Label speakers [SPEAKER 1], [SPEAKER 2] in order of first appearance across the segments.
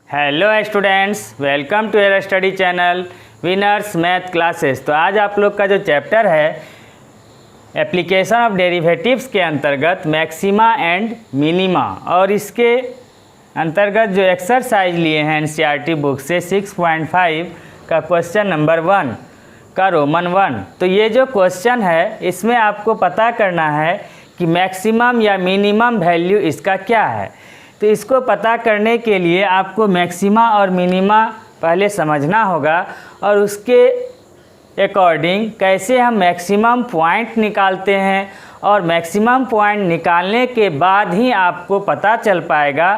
[SPEAKER 1] Hello students, welcome to your study channel winners math classes. तो आज आप लोग का जो चैप्टर है एप्लीकेशन ऑफ डेरिवेटिव्स के अंतर्गत मैक्सिमा एंड मिनिमा, और इसके अंतर्गत जो एक्सरसाइज लिए हैं एनसीईआरटी बुक से 6.5 का क्वेश्चन नंबर 1 का रोमन 1। तो ये जो क्वेश्चन है इसमें आपको पता करना है कि मैक्सिमम या मिनिमम वैल्यू इसका क्या है। तो इसको पता करने के लिए आपको मैक्सिमा और मिनिमा पहले समझना होगा और उसके अकॉर्डिंग कैसे हम मैक्सिमम पॉइंट निकालते हैं, और मैक्सिमम पॉइंट निकालने के बाद ही आपको पता चल पाएगा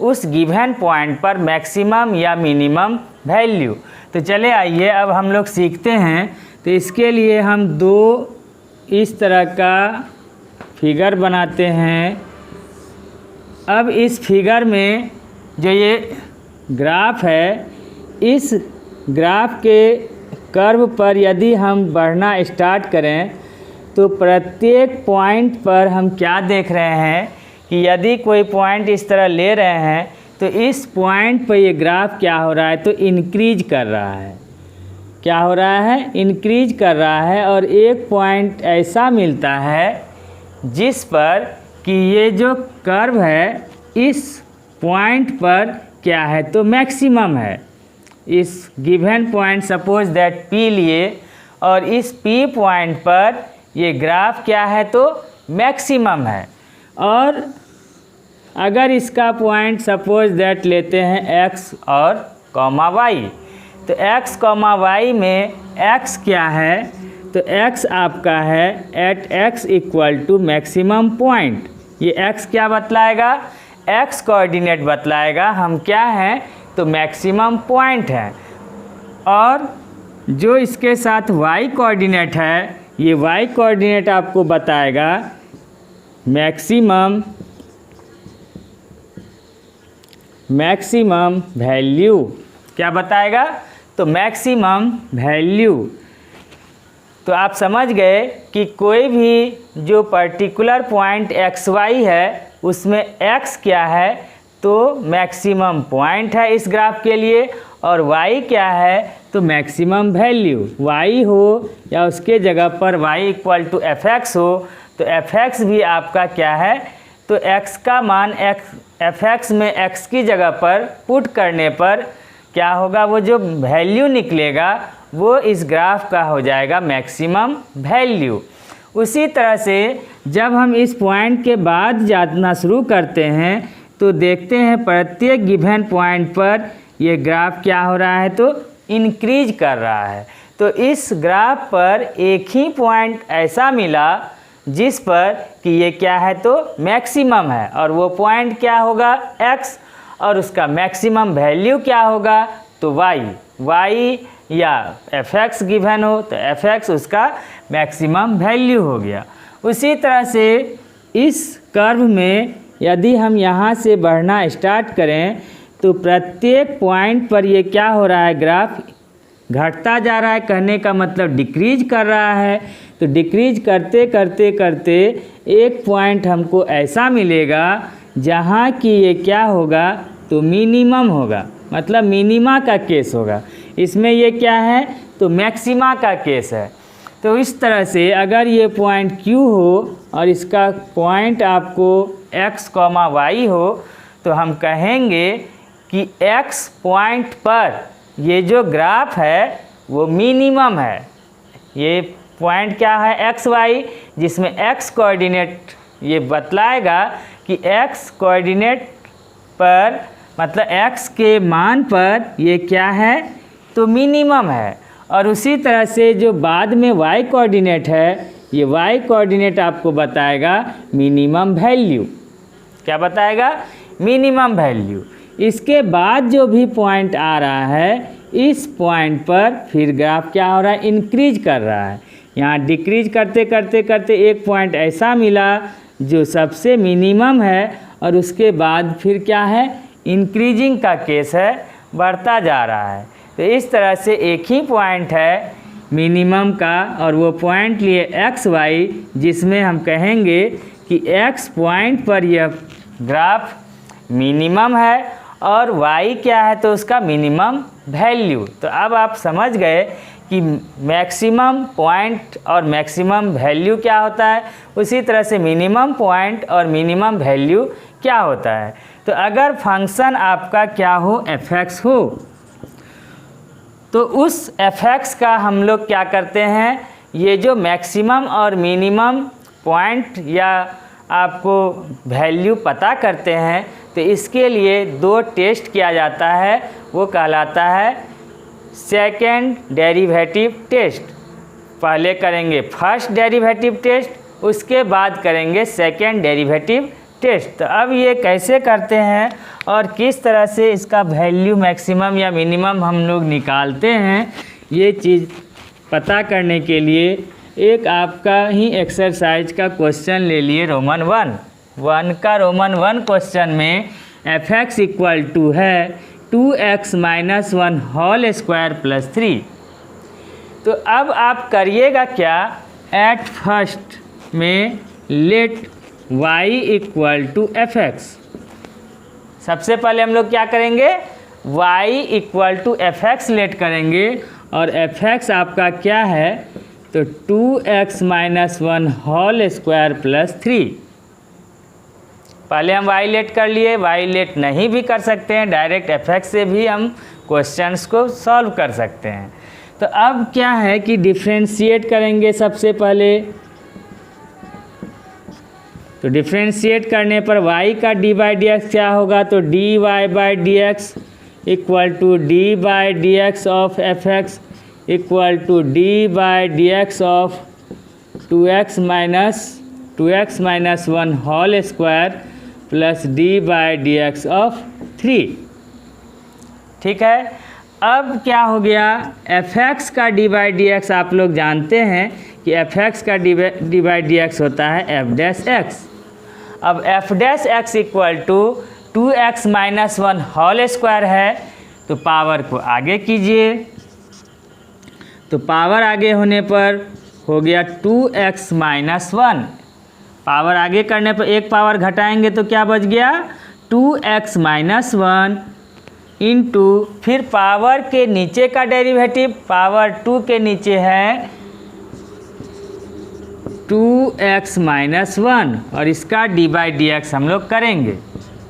[SPEAKER 1] उस गिवन पॉइंट पर मैक्सिमम या मिनिमम वैल्यू। तो चले आइए अब हम लोग सीखते हैं। तो इसके लिए हम दो इस तरह का फिगर बनाते हैं। अब इस फिगर में जो ये ग्राफ है, इस ग्राफ के कर्व पर यदि हम बढ़ना स्टार्ट करें तो प्रत्येक पॉइंट पर हम क्या देख रहे हैं कि यदि कोई पॉइंट इस तरह ले रहे हैं तो इस पॉइंट पर ये ग्राफ क्या हो रहा है, तो इंक्रीज कर रहा है। क्या हो रहा है? इंक्रीज कर रहा है। और एक पॉइंट ऐसा मिलता है जिस पर कि ये जो कर्व है इस पॉइंट पर क्या है, तो मैक्सिमम है। इस given point suppose that P लिए, और इस P पॉइंट पर ये ग्राफ क्या है, तो मैक्सिमम है। और अगर इसका पॉइंट सपोज दैट लेते हैं x और कॉमा y, तो x कॉमा y में x क्या है, तो x आपका है at x equal to maximum point. ये x क्या बतलाएगा? x कोऑर्डिनेट बतलाएगा हम क्या हैं, तो मैक्सिमम पॉइंट है। और जो इसके साथ y कोऑर्डिनेट है, ये y कोऑर्डिनेट आपको बताएगा मैक्सिमम वैल्यू। क्या बताएगा? तो मैक्सिमम वैल्यू। तो आप समझ गए कि कोई भी जो पर्टिकुलर पॉइंट एक्स वाई है उसमें x क्या है, तो मैक्सिमम पॉइंट है इस ग्राफ के लिए, और y क्या है, तो मैक्सिमम वैल्यू। y हो या उसके जगह पर y इक्वल टू fx हो, तो fx भी आपका क्या है, तो x का मान fx में x की जगह पर पुट करने पर क्या होगा, वो जो वैल्यू निकलेगा वो इस ग्राफ का हो जाएगा मैक्सिमम वैल्यू। उसी तरह से जब हम इस पॉइंट के बाद जाना शुरू करते हैं तो देखते हैं प्रत्येक गिवन पॉइंट पर ये ग्राफ क्या हो रहा है, तो इंक्रीज कर रहा है। तो इस ग्राफ पर एक ही पॉइंट ऐसा मिला जिस पर कि ये क्या है, तो मैक्सिमम है, और वो पॉइंट क्या होगा, x, और उसका मैक्सिमम वैल्यू क्या होगा, तो y या fx गिवन हो तो fx उसका मैक्सिमम वैल्यू हो गया। उसी तरह से इस कर्व में यदि हम यहाँ से बढ़ना स्टार्ट करें तो प्रत्येक पॉइंट पर ये क्या हो रहा है, ग्राफ घटता जा रहा है। कहने का मतलब डिक्रीज कर रहा है। तो डिक्रीज करते करते करते एक पॉइंट हमको ऐसा मिलेगा जहाँ कि ये क्या होगा, तो मिनिमम होगा, मतलब मिनिमा का केस होगा। इसमें ये क्या है, तो मैक्सिमा का केस है। तो इस तरह से अगर ये पॉइंट Q हो और इसका पॉइंट आपको x, y हो, तो हम कहेंगे कि x पॉइंट पर ये जो ग्राफ है वो मिनिमम है। ये पॉइंट क्या है, x, y, जिसमें x कोऑर्डिनेट ये बतलाएगा कि x कोऑर्डिनेट पर, मतलब x के मान पर ये क्या है, तो मिनिमम है। और उसी तरह से जो बाद में y कोऑर्डिनेट है, ये y कोऑर्डिनेट आपको बताएगा मिनिमम वैल्यू। क्या बताएगा? Minimum value. इसके बाद जो भी पॉइंट आ रहा है, इस पॉइंट पर फिर ग्राफ क्या हो रहा है, इंक्रीज कर रहा है। यहाँ डिक्रीज करते करते करते एक पॉइंट ऐसा मिला जो सबसे मिनिमम है, और उसके बाद फिर क्या है, इंक्रीजिंग का केस है, बढ़ता जा रहा है। तो इस तरह से एक ही पॉइंट है मिनिमम का, और वो पॉइंट लिए एक्स वाई, जिसमें हम कहेंगे कि एक्स पॉइंट पर यह ग्राफ मिनिमम है और y क्या है तो उसका मिनिमम वैल्यू। तो अब आप समझ गए कि मैक्सिमम पॉइंट और मैक्सिमम वैल्यू क्या होता है, उसी तरह से मिनिमम पॉइंट और मिनिमम वैल्यू क्या होता है। तो अगर फंक्शन आपका क्या हो, f(x) हो, तो उस f(x) का हम लोग क्या करते हैं, ये जो मैक्सिमम और मिनिमम पॉइंट या आपको वैल्यू पता करते हैं, तो इसके लिए दो टेस्ट किया जाता है, वो कहलाता है सेकेंड डेरिवेटिव टेस्ट। पहले करेंगे फर्स्ट डेरिवेटिव टेस्ट, उसके बाद करेंगे सेकेंड डेरिवेटिव टेस्ट। तो अब ये कैसे करते हैं और किस तरह से इसका वैल्यू मैक्सिमम या मिनिमम हम लोग निकालते हैं, ये चीज़ पता करने के लिए एक आपका ही एक्सरसाइज का क्वेश्चन ले लिए रोमन 1 का रोमन 1 क्वेश्चन में f(x) इक्वल टू है 2x - 1 होल स्क्वायर प्लस 3। तो अब आप करिएगा क्या, एट फर्स्ट में let y equal to f(x). सबसे पहले हम लोग क्या करेंगे, y equal to f(x) late करेंगे और f(x) आपका क्या है तो 2x - 1 होल स्क्वायर प्लस 3। पहले हम y लेट कर लिए, y लेट नहीं भी कर सकते हैं, डायरेक्ट f(x) से भी हम क्वेश्चंस को सॉल्व कर सकते हैं। तो अब क्या है कि डिफ्रेंशिएट करेंगे सबसे पहले। तो डिफ्रेंशिएट करने पर y का d/dx क्या होगा, तो dy/dx equal to d/dx of f(x) equal to d/dx of 2x - 1 whole square plus d/dx of 3। ठीक है, अब क्या हो गया, f(x) का d/dx आप लोग जानते हैं कि f(x) का d/dx होता है f'(x). अब f'(x) equal to 2x - 1 whole square है, तो पावर को आगे कीजिए। तो पावर आगे होने पर हो गया 2x - 1। पावर आगे करने पर एक पावर घटाएंगे तो क्या बच गया, 2x - 1 इंटू फिर पावर के नीचे का डेरिवेटिव, पावर 2 के नीचे है 2x - 1 और इसका d/dx हम लोग करेंगे,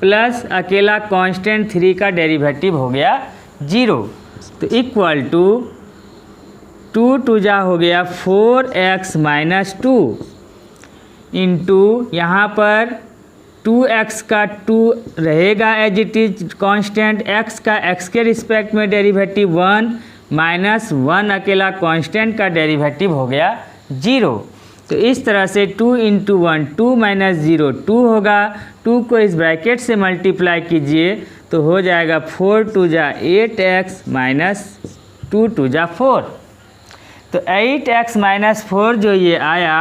[SPEAKER 1] प्लस अकेला कांस्टेंट 3 का डेरिवेटिव हो गया 0। तो इक्वल टू 2 2 जा हो गया 4x - 2 इंटू यहाँ पर 2x का 2 रहेगा as it is constant, x का x के रिस्पेक्ट में डेरिवेटिव 1 माइनस 1 अकेला कांस्टेंट का डेरिवेटिव हो गया 0। तो इस तरह से 2 × 1 2 - 0 2 होगा, 2 को इस ब्रैकेट से मल्टीप्लाई कीजिए तो हो जाएगा 4 2 जा 8x माइनस 2 2 जा 4। तो 8x - 4 जो ये आया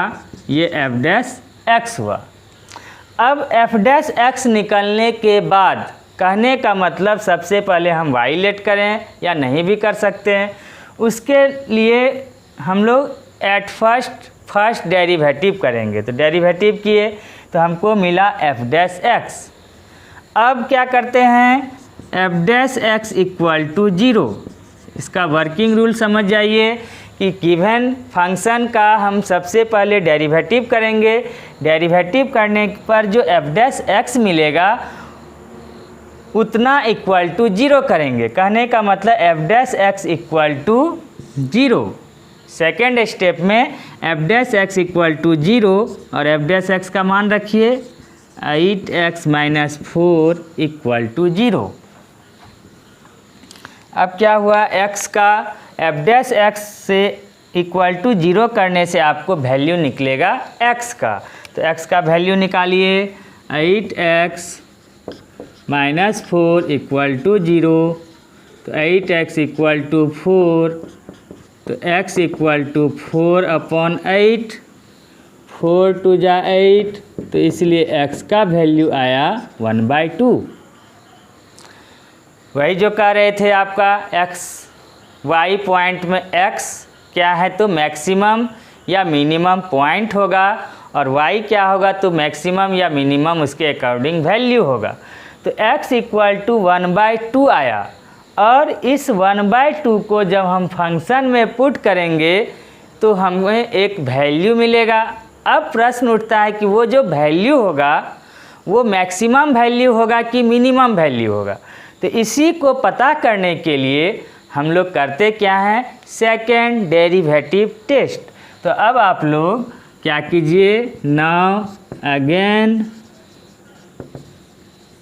[SPEAKER 1] ये f'(x) हुआ। अब f'(x) निकलने के बाद कहने का मतलब सबसे पहले हम y लेट करें या नहीं भी कर सकते हैं, उसके लिए हम लोग एट फर्स्ट डेरिवेटिव करेंगे। तो डेरिवेटिव किए तो हमको मिला f'(x). अब क्या करते हैं, f'(x) इक्वल टू 0। इसका वर्किंग रूल समझ जाइए कि गिवन फंक्शन का हम सबसे पहले डेरिवेटिव करेंगे, डेरिवेटिव करने पर जो f'(x) मिलेगा उतना इक्वल टू 0 करेंगे। कहने का मतलब f'(x) equal to 0। Second step में f'(x) इक्वल टू 0 और f'(x) का मान रखिए 8x - 4 इक्वल टू 0। अब क्या हुआ, x का f'(x) से इक्वल टू 0 करने से आपको वैल्यू निकलेगा x का। तो x का वैल्यू निकालिए, 8x - 4 इक्वल टू 0। तो 8x इक्वल टू 4, तो x इक्वल टू 4/8, 4 2 जा 8, तो इसलिए x का वैल्यू आया 1/2। वही जो कह रहे थे आपका x y पॉइंट में x क्या है तो मैक्सिमम या मिनिमम पॉइंट होगा और y क्या होगा तो मैक्सिमम या मिनिमम उसके अकॉर्डिंग वैल्यू होगा। तो x इक्वल टू 1/2 आया। और इस 1/2 को जब हम फंक्शन में पुट करेंगे तो हमें एक वैल्यू मिलेगा। अब प्रश्न उठता है कि वो जो वैल्यू होगा वो मैक्सिमम वैल्यू होगा कि मिनिमम वैल्यू होगा। तो इसी को पता करने के लिए हम लोग करते क्या हैं, सेकेंड डेरिवेटिव टेस्ट। तो अब आप लोग क्या कीजिए, now again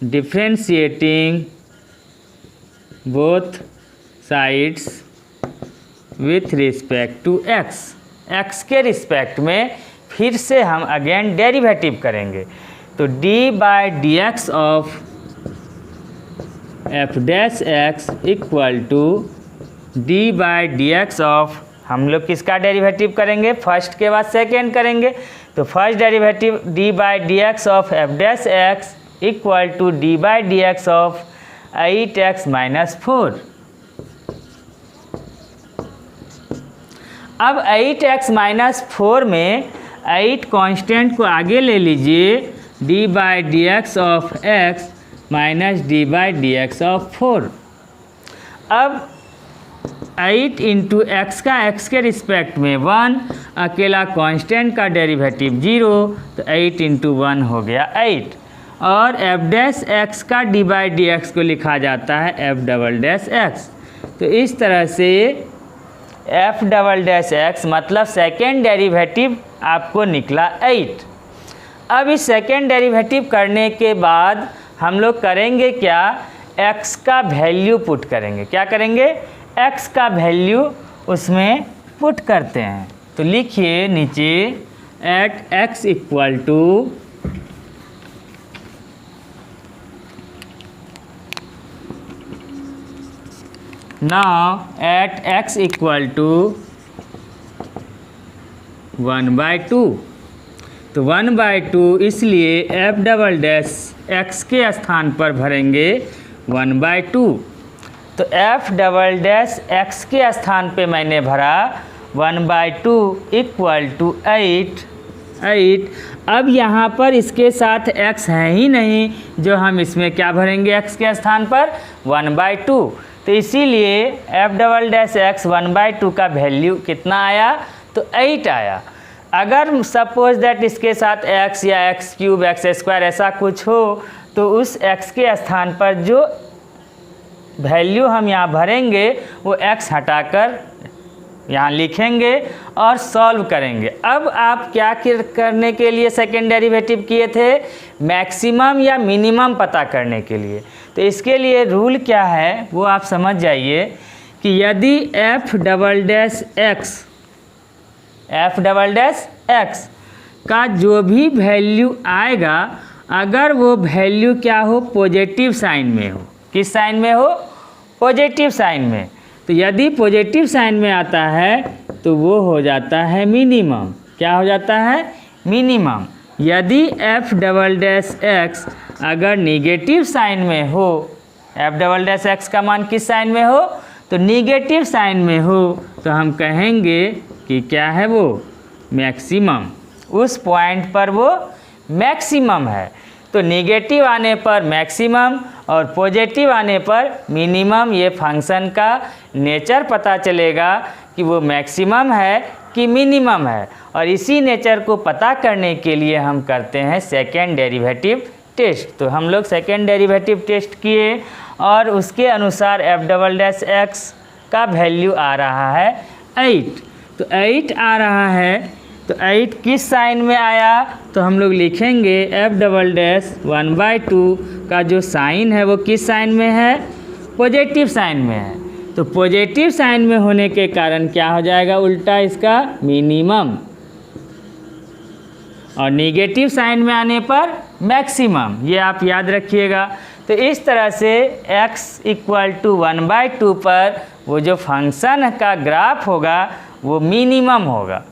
[SPEAKER 1] differentiating both sides with respect to x, x के रिस्पेक्ट में फिर से हम अगेन डेरिवेटिव करेंगे। तो d/dx of f dash x equal to d/dx of, हम लोग किसका डेरिवेटिव करेंगे, फर्स्ट के बाद सेकेंड करेंगे। तो first derivative d/dx of f dash x equal to d/dx of 8x - 4। अब 8x - 4 में 8 कांस्टेंट को आगे ले लीजिए, d/dx of x minus d/dx of 4। अब 8 इंटू एक्स का x के रिस्पेक्ट में 1, अकेला कांस्टेंट का डेरिवेटिव 0, तो 8 इंटू 1 हो गया 8। और f डैश x का d/dx को लिखा जाता है f डबल डैश x। तो इस तरह से f डबल डैश x मतलब सेकेंड डेरिवेटिव आपको निकला 8। अब इस सेकेंड डेरिवेटिव करने के बाद हम लोग करेंगे क्या, x का वैल्यू पुट करेंगे। क्या करेंगे, x का वैल्यू उसमें पुट करते हैं। तो लिखिए नीचे at x equal to now at x equal to 1/2। तो 1/2 इसलिए f डबल डैश x के स्थान पर भरेंगे 1/2। तो f डबल डैश x के स्थान पे मैंने भरा 1/2 इक्वल टू 8। अब यहाँ पर इसके साथ x है ही नहीं, जो हम इसमें क्या भरेंगे x के स्थान पर 1/2। तो इसीलिए f डबल डैश x 1/2 का वैल्यू कितना आया, तो 8 आया। अगर सपोज दैट इसके साथ x या x³ x² ऐसा कुछ हो तो उस x के स्थान पर जो वैल्यू हम यहाँ भरेंगे वो x हटाकर यहाँ लिखेंगे और सॉल्व करेंगे। अब आप क्या करने के लिए सेकेंड डेरिवेटिव किए थे, मैक्सिमम या मिनिमम पता करने के लिए। तो इसके लिए रूल क्या है वो आप समझ जाइए कि यदि f डबल डैश x का जो भी वैल्यू आएगा, अगर वो वैल्यू क्या हो, पॉजिटिव साइन में हो। किस साइन में हो, पॉजिटिव साइन में। तो यदि पॉजिटिव साइन में आता है तो वो हो जाता है मिनिमम। क्या हो जाता है, मिनिमम। यदि f डबल डैश x अगर निगेटिव साइन में हो, f डबल डैश x का मान किस साइन में हो, तो निगेटिव साइन में हो, तो हम कहेंगे कि क्या है वो, मैक्सिमम। उस पॉइंट पर वो मैक्सिमम है। तो निगेटिव आने पर मैक्सिमम और पॉजिटिव आने पर मिनिमम। ये फंक्शन का नेचर पता चलेगा कि वो मैक्सिमम है कि मिनिमम है। और इसी नेचर को पता करने के लिए हम करते हैं सेकेंड डेरिवेटिव टेस्ट। तो हम लोग सेकेंड डेरिवेटिव टेस्ट किए और उसके अनुसार f डबल डैश x का वैल्यू आ रहा है 8। तो 8 आ रहा है, तो 8 किस साइन में आया, तो हम लोग लिखेंगे f डबल डैश 1/2 का जो साइन है वो किस साइन में है, पॉजिटिव साइन में है। तो पॉजिटिव साइन में होने के कारण क्या हो जाएगा, उल्टा इसका मिनिमम। और निगेटिव साइन में आने पर मैक्सिमम। ये आप याद रखिएगा। तो इस तरह से x इक्वल टू 1/2 पर वो जो फंक्शन का ग्राफ होगा वो मिनिमम होगा।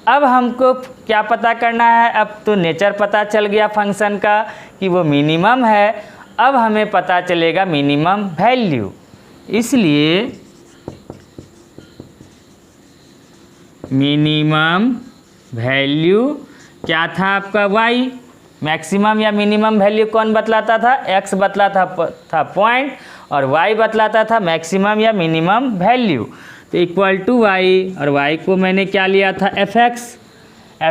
[SPEAKER 1] अब हमको क्या पता करना है, अब तो नेचर पता चल गया फंक्शन का कि वो मिनिमम है। अब हमें पता चलेगा मिनिमम वैल्यू। इसलिए मिनिमम वैल्यू क्या था आपका y, मैक्सिमम या मिनिमम वैल्यू कौन बतलाता था? x बतलाता था पॉइंट और y बतलाता था मैक्सिमम या मिनिमम वैल्यू। तो इक्वल टू y, और y को मैंने क्या लिया था?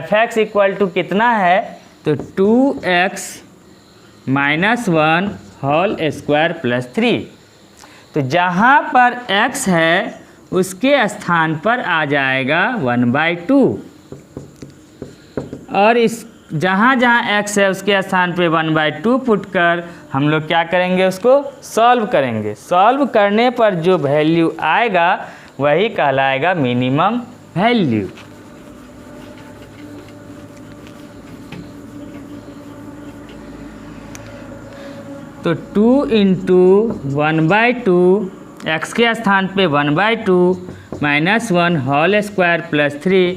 [SPEAKER 1] fx इक्वल टू कितना है? तो 2x minus 1 whole square plus 3। तो जहाँ पर x है उसके स्थान पर आ जाएगा 1/2, और इस जहाँ जहाँ x है उसके स्थान पे 1/2 पुट कर हम लोग क्या करेंगे? उसको सॉल्व करेंगे। सॉल्व करने पर जो वैल्यू आएगा वही कहलाएगा मिनिमम वैल्यू। तो 2 इंटू 1/2, x के स्थान पे 1/2 minus 1 whole square plus 3,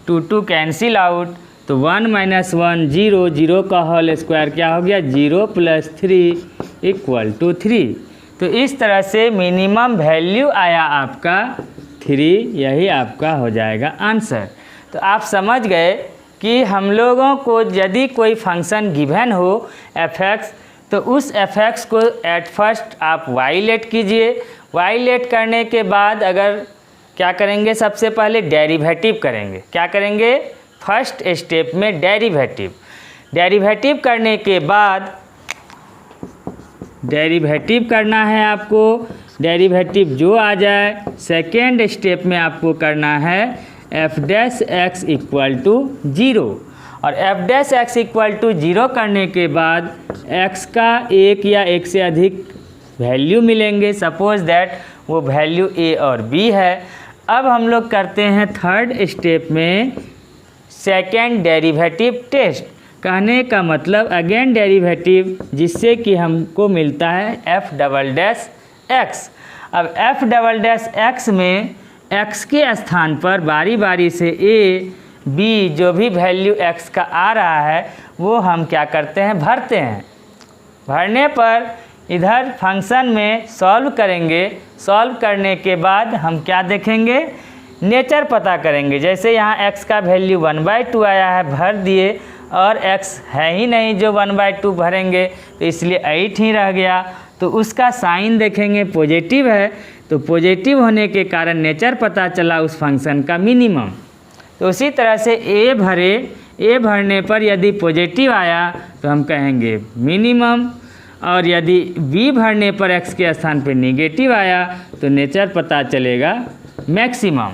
[SPEAKER 1] 2 cancel out, तो 1 माइनस 1 0, 0 का होल स्क्वायर क्या हो गया? 0 प्लस 3 इक्वल टू 3। तो इस तरह से मिनिमम वैल्यू आया आपका 3, यही आपका हो जाएगा आंसर। तो आप समझ गए कि हम लोगों को यदि कोई फंक्शन गिवन हो f(x), तो उस f(x) को एट फर्स्ट आप y लेट कीजिए। y लेट करने के बाद अगर क्या करेंगे? सबसे पहले डेरिवेटिव करेंगे। क्या करेंगे? फर्स्ट स्टेप में डेरिवेटिव करने के बाद डेरिवेटिव करना है आपको। डेरिवेटिव जो आ जाए सेकेंड स्टेप में आपको करना है f' इक्वल टू 0, और f' इक्वल टू 0 करने के बाद x का एक या एक से अधिक वैल्यू मिलेंगे। सपोज दैट वो वैल्यू a और b है। अब हम लोग करते हैं थर्ड स्टेप में सेकेंड डेरिवेटिव टेस्ट। कहने का मतलब अगेन डेरिवेटिव, जिससे कि हमको मिलता है f'(x). अब f'(x) में x के स्थान पर बारी बारी से a b जो भी वैल्यू x का आ रहा है वो हम क्या करते हैं? भरते हैं। भरने पर इधर फंक्शन में सॉल्व करेंगे। सॉल्व करने के बाद हम क्या देखेंगे? नेचर पता करेंगे। जैसे यहाँ x का वैल्यू 1/2 आया है, भर दिए, और x है ही नहीं जो 1/2 भरेंगे, तो इसलिए 8 ही रह गया। तो उसका साइन देखेंगे, पॉजिटिव है, तो पॉजिटिव होने के कारण नेचर पता चला उस फंक्शन का मिनिमम। तो उसी तरह से a भरे, a भरने पर यदि पॉजिटिव आया तो हम कहेंगे मिनिमम, और यदि b भरने पर x के स्थान पर नेगेटिव आया तो नेचर पता चलेगा मैक्सिमम।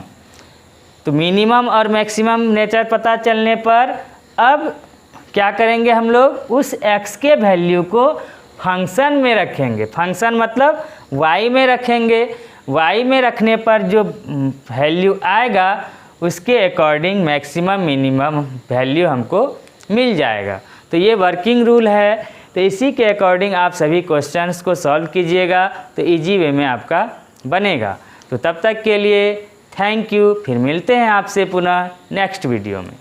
[SPEAKER 1] तो मिनिमम और मैक्सिमम नेचर पता चलने पर अब क्या करेंगे? हम लोग उस x के वैल्यू को फंक्शन में रखेंगे। फंक्शन मतलब y में रखेंगे। y में रखने पर जो वैल्यू आएगा उसके अकॉर्डिंग मैक्सिमम मिनिमम वैल्यू हमको मिल जाएगा। तो ये वर्किंग रूल है। तो इसी के अकॉर्डिंग आप सभी क्वेश्चंस को सॉल्व कीजिएगा तो इजी वे में आपका बनेगा। तो तब तक के लिए थैंक यू। फिर मिलते हैं आपसे पुनः नेक्स्ट वीडियो में।